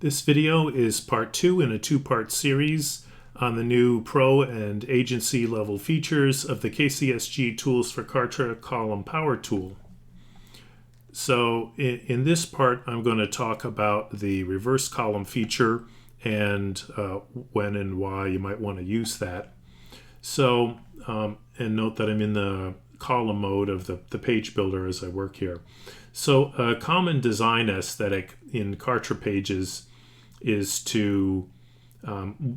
This video is part 2 in a 2-part series on the new Pro and Agency level features of the KCSG Tools for Kartra Column Power Tool. So in this part, I'm going to talk about the reverse column feature and when and why you might want to use that. So, and note that I'm in the column mode of the page builder as I work here. So a common design aesthetic in Kartra pages is to,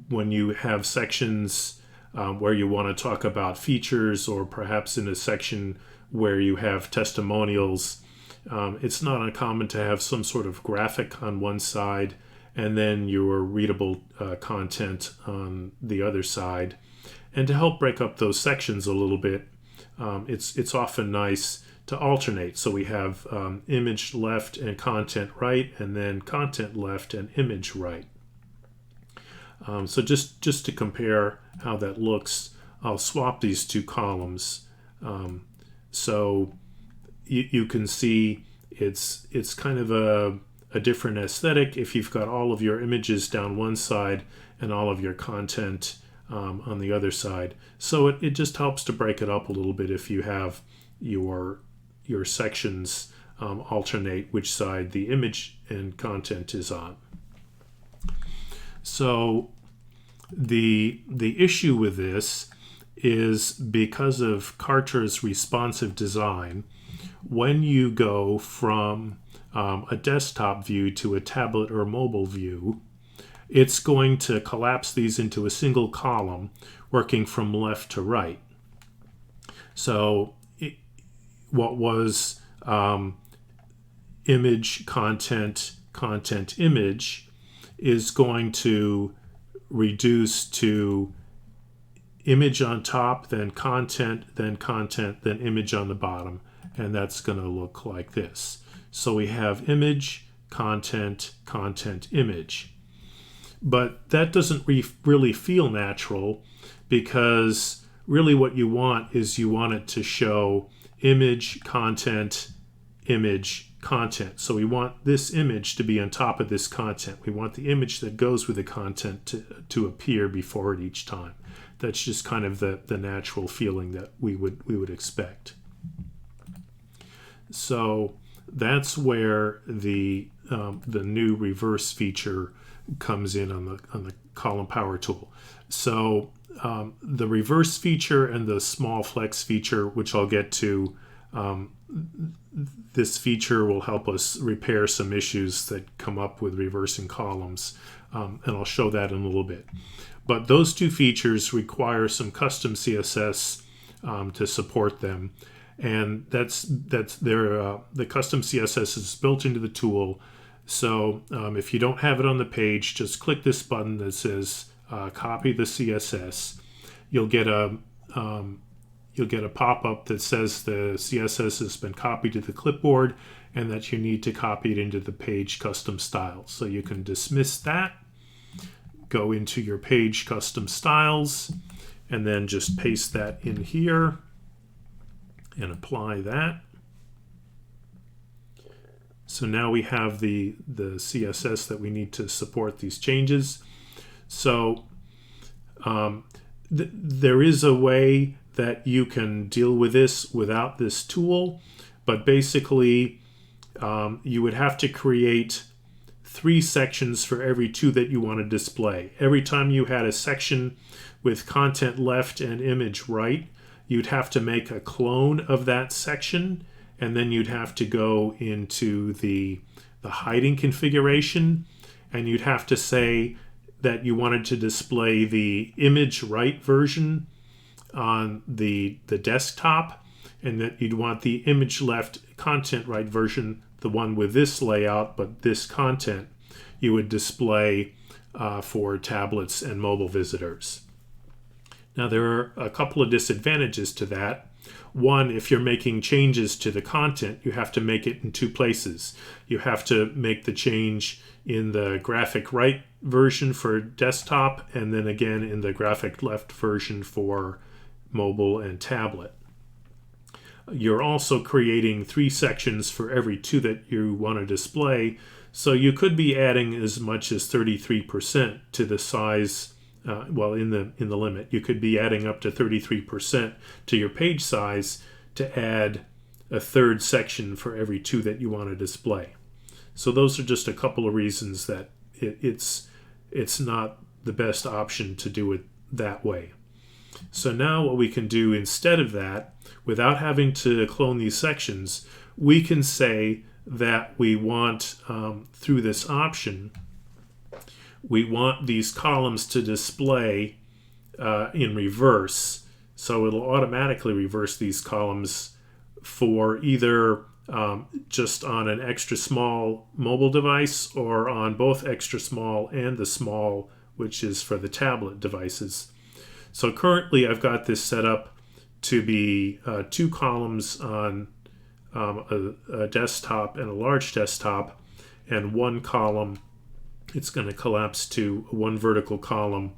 when you have sections where you want to talk about features, or perhaps in a section where you have testimonials, it's not uncommon to have some sort of graphic on one side and then your readable content on the other side. And to help break up those sections a little bit, it's often nice to alternate. So we have image left and content right, and then content left and image right. So just to compare how that looks, I'll swap these two columns. So you can see it's kind of a different aesthetic if you've got all of your images down one side and all of your content on the other side. So it just helps to break it up a little bit if you have your sections alternate which side the image and content is on. So the issue with this is because of Kartra's responsive design. When you go from a desktop view to a tablet or mobile view, it's going to collapse these into a single column working from left to right. So what was image, content, content, image is going to reduce to image on top, then content, then image on the bottom. And that's going to look like this. So we have image, content, content, image. But that doesn't really feel natural, because really what you want is you want it to show image, content, image, content. So we want this image to be on top of this content. We want the image that goes with the content to appear before it each time. That's just kind of the natural feeling that we would expect. So that's where the new reverse feature comes in on the column power tool. So the reverse feature and the small flex feature, which I'll get to, this feature will help us repair some issues that come up with reversing columns, and I'll show that in a little bit. But those two features require some custom CSS to support them, and that's the custom CSS is built into the tool. So if you don't have it on the page, just click this button that says copy the CSS. You'll get a pop-up that says the CSS has been copied to the clipboard and that you need to copy it into the page custom styles. So you can dismiss that, go into your page custom styles, and then just paste that in here and apply that. So now we have the CSS that we need to support these changes. So there is a way that you can deal with this without this tool, but basically you would have to create 3 sections for every 2 that you want to display. Every time you had a section with content left and image right, you'd have to make a clone of that section, and then you'd have to go into the hiding configuration, and you'd have to say that you wanted to display the image right version on the desktop, and that you'd want the image left content right version, the one with this layout but this content, you would display for tablets and mobile visitors. Now there are a couple of disadvantages to that. One, if you're making changes to the content, you have to make it in 2 places. You have to make the change in the graphic right version for desktop, and then again in the graphic left version for mobile and tablet. You're also creating 3 sections for every 2 that you want to display, So you could be adding as much as 33% to the size, in the limit. You could be adding up to 33% to your page size to add a third section for every 2 that you want to display. So those are just a couple of reasons that it's not the best option to do it that way. So now what we can do instead of that, without having to clone these sections, we can say that we want, through this option, we want these columns to display in reverse. So it'll automatically reverse these columns for either just on an extra small mobile device or on both extra small and the small, which is for the tablet devices. So currently I've got this set up to be 2 columns on a desktop and a large desktop, and 1 column, it's going to collapse to 1 vertical column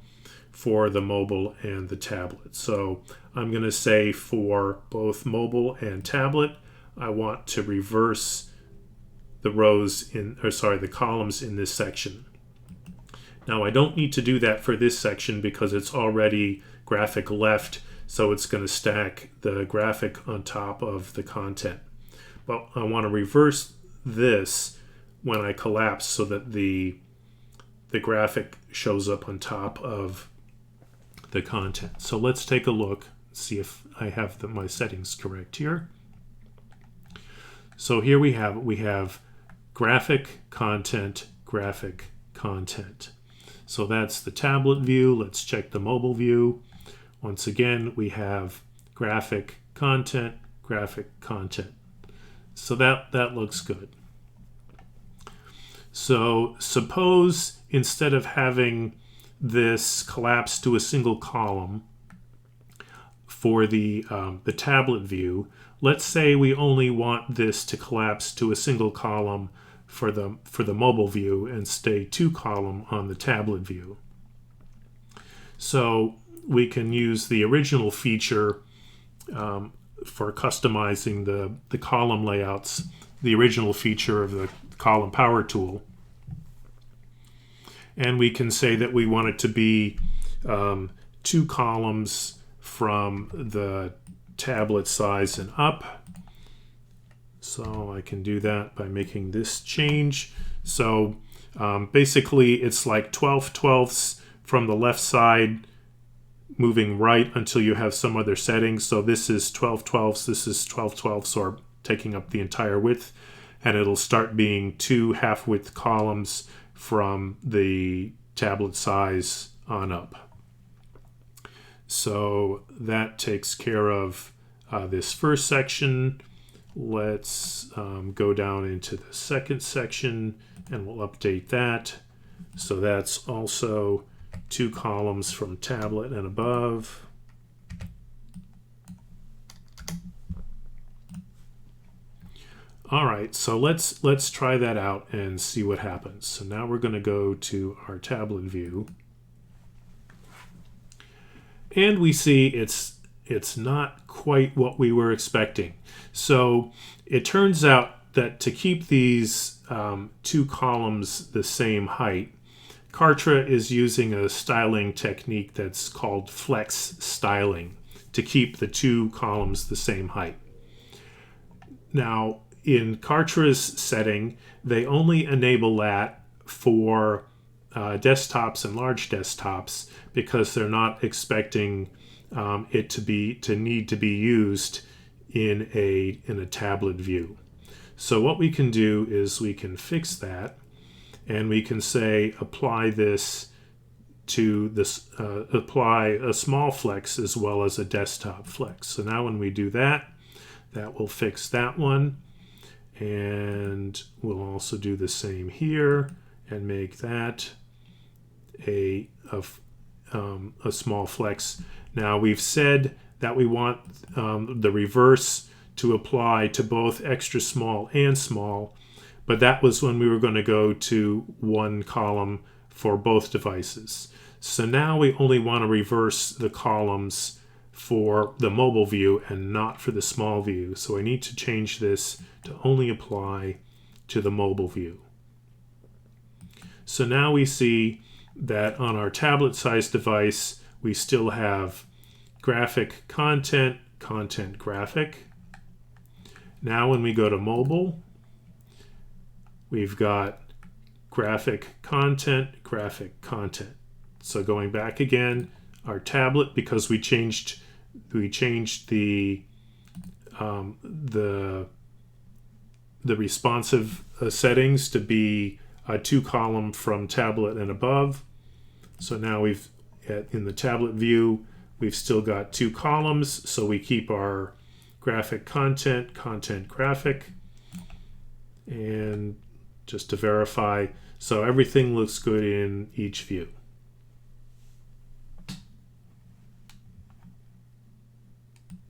for the mobile and the tablet. So I'm going to say for both mobile and tablet, I want to reverse the the columns in this section. Now I don't need to do that for this section because it's already graphic left, so it's going to stack the graphic on top of the content. But I want to reverse this when I collapse so that the graphic shows up on top of the content. So let's take a look, see if I have my settings correct here. So here we have graphic content, graphic content. So that's the tablet view. Let's check the mobile view. Once again, we have graphic content, graphic content. So that looks good. So suppose instead of having this collapse to a single column for the tablet view, let's say we only want this to collapse to a single column for the mobile view and stay 2 column on the tablet view. So we can use the original feature for customizing the column layouts, the original feature of the column power tool. And we can say that we want it to be 2 columns from the tablet size and up. So I can do that by making this change. So basically it's like 12/12ths from the left side moving right until you have some other settings. So this is 12/12ths, this is 12/12ths, or taking up the entire width, and it'll start being 2 half-width columns from the tablet size on up. So that takes care of this first section. Let's go down into the second section and we'll update that. So that's also 2 columns from tablet and above. All right, so let's try that out and see what happens. So now we're going to go to our tablet view, and we see it's not quite what we were expecting. So it turns out that to keep these 2 columns the same height, Kartra is using a styling technique that's called flex styling to keep the 2 columns the same height. Now, in Kartra's setting, they only enable that for desktops and large desktops because they're not expecting it to need to be used in a tablet view. So what we can do is we can fix that, and we can say apply this to this, apply a small flex as well as a desktop flex. So now when we do that, that will fix that one, and we'll also do the same here and make that a small flex. Now we've said that we want the reverse to apply to both extra small and small, but that was when we were going to go to 1 column for both devices. So now we only want to reverse the columns for the mobile view and not for the small view. So I need to change this to only apply to the mobile view. So now we see that on our tablet-sized device, we still have graphic content, content graphic. Now when we go to mobile, we've got graphic content, graphic content. So going back again, our tablet, because we changed the responsive settings to be a 2-column from tablet and above. So now we've in the tablet view, we've still got 2 columns, so we keep our graphic content, content graphic, and just to verify, so everything looks good in each view.